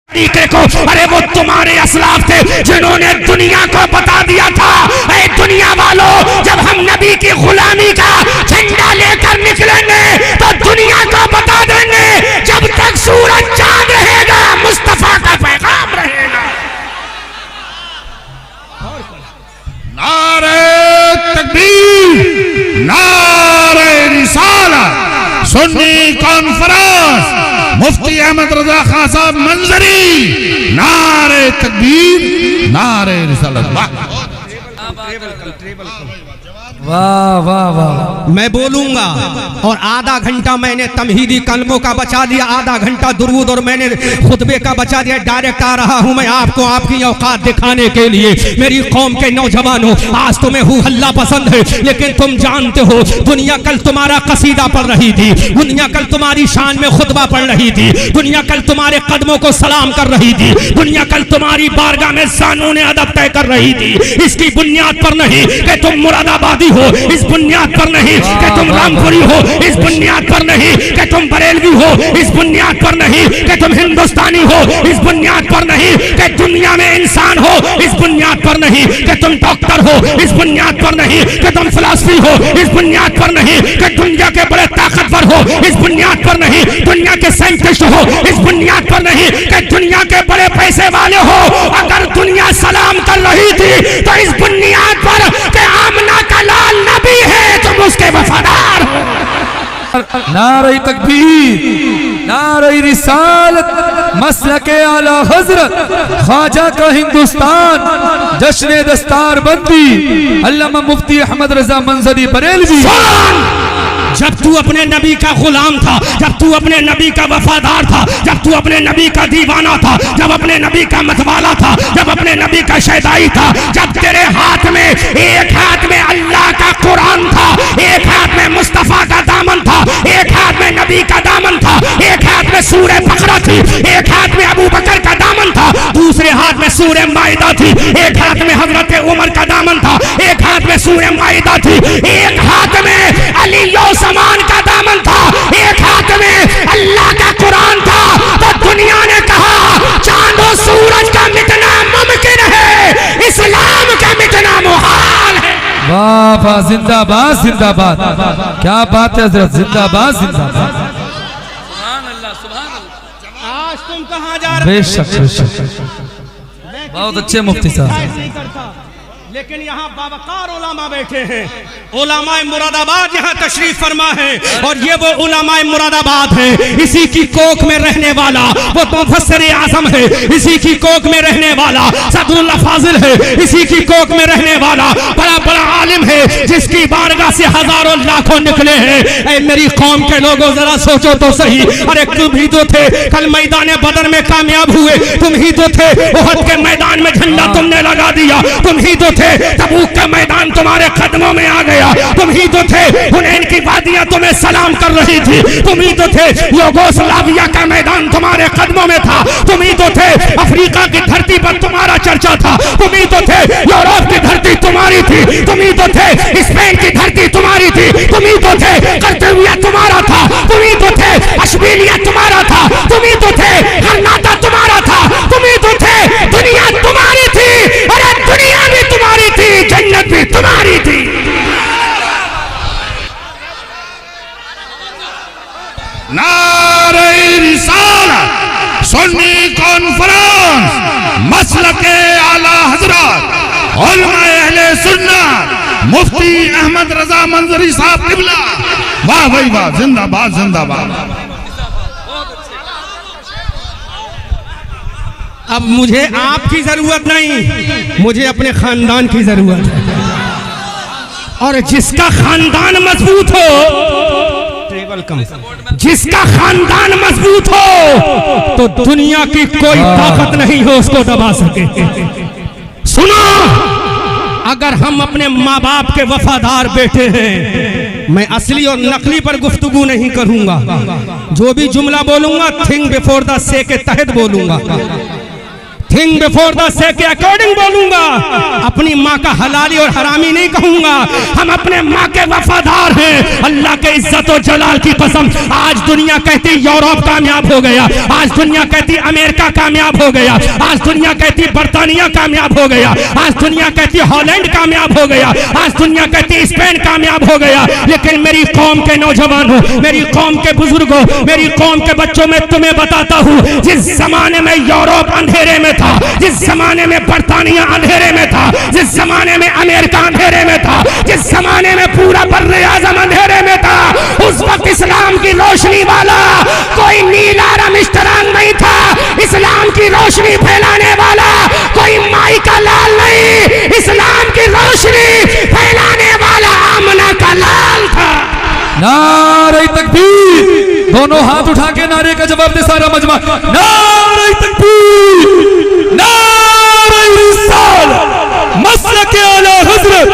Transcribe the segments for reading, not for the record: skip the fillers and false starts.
तरीके को, अरे वो तुम्हारे असलाफ थे जिन्होंने दुनिया को बता दिया था, ऐ दुनिया वालों, जब हम नबी की गुलामी का झंडा लेकर निकलेंगे तो दुनिया को बता देंगे, जब तक सूरज चांद रहेगा मुस्तफा का पैगाम रहेगा। नारे तकबीर, नारे रिसालत, सुन्नी कॉन्फ्रेंस, मुफ्ती अहमद रजा खान साहब मंजरी, नारे तकबीर, नारे रिसालत। वाह वाह वाह। मैं बोलूंगा और आधा घंटा मैंने तमहीदी कलमों का बचा दिया, आधा घंटा दुरूद और मैंने खुतबे का बचा दिया। डायरेक्ट आ रहा हूं मैं आपको आपकी औकात दिखाने के लिए। मेरी कौम के नौजवानों, आज तुम्हें हु हल्ला पसंद है, लेकिन तुम जानते हो दुनिया कल तुम्हारा कसीदा पढ़ रही थी, दुनिया कल तुम्हारी शान में खुतबा पढ़ रही थी, दुनिया कल तुम्हारे कदमों को सलाम कर रही थी, दुनिया कल तुम्हारी बारगाह में ज़ानून अदब तय कर रही थी। इसकी बुनियाद पर नहीं कि तुम मुरादाबादी हो, इस बुनियाद पर नहीं कि तुम रामपुरी हो, इस बुनियाद पर नहीं कि तुम बरेलवी हो, इस बुनियाद पर नहीं कि तुम हिंदुस्तानी हो, इस बुनियाद पर नहीं कि दुनिया में इंसान हो, इस बुनियाद पर नहीं कि तुम डॉक्टर हो, इस बुनियाद पर नहीं कि तुम फिलॉसफी हो, इस बुनियाद पर नहीं कि दुनिया के बड़े ताकतवर हो, इस बुनियाद पर नहीं दुनिया के साइंटिस्ट हो, इस बुनियाद पर नहीं कि दुनिया के बड़े पैसे वाले हो। अगर दुनिया सलाम कर रही थी तो इस बुनियाद पर कि आमना का लाल नबी है, तुम उसके वफादार हो। नारे तकबीर, नारे रिसालत, मसलके आला हजरत, ख्वाजा का हिंदुस्तान, जश्न दस्तार बंदी, अल्लामा मुफ्ती अहमद रजा मंजरी बरेलवी। जब तू अपने नबी का गुलाम था, जब तू अपने नबी का वफादार था, जब तू अपने नबी का दीवाना था, जब अपने नबी का मतवाला था, जब अपने नबी का शैदाई था, जब तेरे हाथ में एक हाथ में अल्लाह का कुरान था, एक हाथ में मुस्तफा का दामन था, एक हाथ में नबी का दामन था, एक हाथ में सूरह बकरा थी, एक हाथ में अबू बकर का दामन था, दूसरे हाथ में सूरह माइदा थी, एक हाथ में हजरत उमर का दामन था, एक हाथ में सूरह माइदा थी, एक हाथ में अली समान का दामन था, एक हाथ में अल्लाह का कुरान था। तो दुनिया ने कहा चांद और सूरज का मिटना मुमकिन है, इस्लाम का मिटना मुहाल है। वाह वाह, जिंदाबाद जिंदाबाद, क्या बात है हजरत, जिंदाबाद जिंदाबाद। सुभान अल्लाह, सुभान अल्लाह। आज तुम कहां जा रहे हो? बेशक बेशक, बहुत अच्छे मुफ्ती साहब। लेकिन यहाँ बावकार उलामा बैठे हैं, उलामाए मुरादाबाद यहाँ तशरीफ फरमा है, और ये वो उलामाए मुरादाबाद है। इसी की कोख में रहने वाला वो मुफस्सिर आज़म है, इसी की कोख में रहने वाला सदरुल्लाह फाजिल है, इसी की कोख में रहने वाला बड़ा बड़ा आलिम है, जिसकी बारगाह से हजारों लाखों निकले हैं। ऐ मेरी कौम के लोगों, जरा सोचो तो सही। अरे तुम ही तो थे कल मैदान बदर में कामयाब हुए, तुम ही तो थे उहद के मैदान में झंडा तुमने लगा दिया, तुम ही तो थे तबूक का मैदान तुम्हारे कदमों में आ गया, तुम ही तो थे हुनैन की वादियां तुम्हें सलाम कर रही थी, तुम ही तो थे युगोस्लाविया का मैदान तुम्हारे कदमों में था, तुम ही तो थे अफ्रीका की धरती पर तुम्हारा चर्चा था, तुम ही तो थे यूरोप की धरती तुम्हारी थी, तुम ही तो थे स्पेन की धरती तुम्हारी थी, तुम ही तो थे कर्तव्य तुम्हारा था, तुम ही तो थे अश्बीलिया तुम्हारा था, तुम ही तो थे कर्नाटक तुम्हारा था, तुम ही तो थे दुनिया तुम्हारी थी। अरे दुनिया भी तुम्हारी थी, जन्नत भी तुम्हारी थी। नारे रिसालत, सुन्नी कॉन्फ्रेंस, मसलके आला हजरत, उलमाए अहले सुन्नत, मुफ्ती अहमद रजा मंजरी साहब किबला। वाह भाई वाह, जिंदाबाद जिंदाबाद। अब मुझे आपकी जरूरत नहीं, मुझे अपने खानदान की जरूरत है, और जिसका खानदान मजबूत हो, जिसका खानदान मजबूत हो तो दुनिया की कोई ताकत नहीं हो उसको दबा सके। सुनो, अगर हम अपने माँ बाप के वफादार बेटे हैं, मैं असली और नकली पर गुफ्तगू नहीं करूंगा, जो भी जुमला बोलूंगा थिंक बिफोर द से के तहत बोलूंगा। थिंग बिफोर द से के अकॉर्डिंग बोलूंगा। अपनी माँ का हलाली और हरामी नहीं कहूंगा। हम अपने माँ के वफादार हैं। अल्लाह के इज्जत और जलाल की कसम, आज दुनिया कहती यूरोप कामयाब हो गया, आज दुनिया कहती अमेरिका कामयाब हो गया, आज दुनिया कहती बर्तानिया कामयाब हो गया, आज दुनिया कहती हॉलैंड कामयाब हो गया, आज दुनिया कहती स्पेन कामयाब हो गया। लेकिन मेरी कौम के नौजवानों, मेरी कौम के बुजुर्गों, मेरी कौम के बच्चों में तुम्हें बताता हूँ, जिस जमाने में यूरोप अंधेरे में था, जिस जमाने में बर्तानिया अंधेरे में था, जिस जमाने में अमेरिका अंधेरे में था, जिस जमाने में पूरा बर्रे आज़म अंधेरे में था, उस वक्त इस्लाम की रोशनी वाला कोई नीला रमिस्टरांग नहीं था। इस्लाम की रोशनी फैलाने वाला कोई माई का लाल नहीं, इस्लाम की रोशनी फैलाने वाला आमना का लाल था। नारे तकबीर, दोनों हाथ उठा के नारे का जवाब दे सारा मजमा। नारे तकबीर, नारे रिसालत, मसलक आला हज़रत,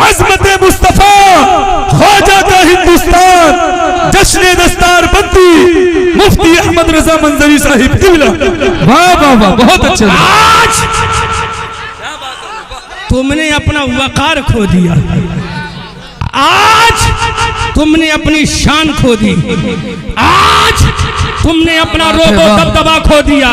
अज़मत मुस्तफा, ख्वाजा का हिंदुस्तान, जश्न दस्तार बंदी, मुफ्ती अहमद रजा मंजरी साहिब किबला। वाह वाह वाह, बहुत अच्छे। आज तुमने अपना वकार खो दिया, आज तुमने अपनी शान खो दी, आज तुमने अपना रोबो दबदबा खो दिया,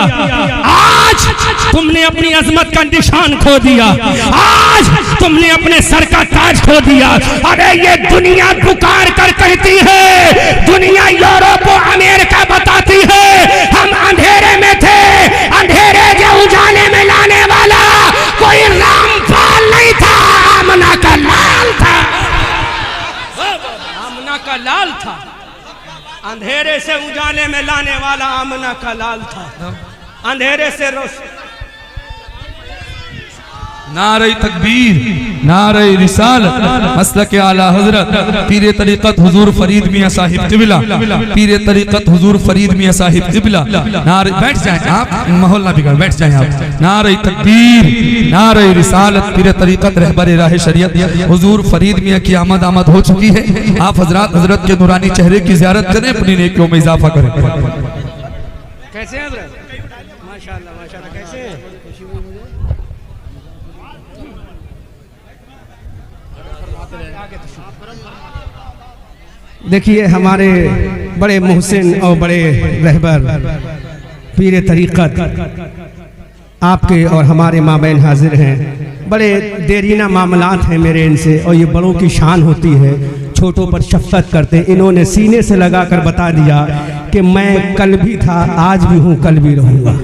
आज तुमने अपनी अजमत का निशान खो दिया, आज तुमने अपने सर का ताज खो दिया। अरे ये दुनिया पुकार कर कहती है, दुनिया यूरोप और अमेरिका बताती है, हम अंधेरे में थे, अंधेरे के उजाले में लाने वाला कोई रामपाल नहीं था, आमना का लाल था, आमना का लाल था। अंधेरे से उजाले में लाने वाला आमना का लाल था, अंधेरे से रोशनी। नारे तकबीर, नारे रिसालत, मसलक आला हज़रत, पीर तरीक़त हुजूर फरीद मियाँ साहिब क़िबला, पीर तरीक़त हुजूर फरीद मियाँ साहिब क़िबला। नारे, बैठ जाएं आप, माहौल ना बिगड़, बैठ जाएं आप। नारे तकबीर, नारे रिसालत, पीर तरीक़त रहबर राह शरीयत हुजूर फरीद मियाँ की आमद हो चुकी है। आप हजरत के नूरानी चेहरे की ज़ियारत करें, अपनी नेकियों में इजाफा करें। कैसे हैं माशाअल्लाह माशाअल्लाह, कैसे हैं? देखिए हमारे बड़े मोहसिन और बड़े रहबर पीर तरीक़त आपके और हमारे माबैन हाजिर हैं। बड़े देरीना मामलात हैं मेरे इनसे, और ये बड़ों की शान होती है, छोटों पर शफ़क़त करते। इन्होंने सीने से लगाकर बता दिया कि मैं कल भी था, आज भी हूँ, कल भी रहूँगा।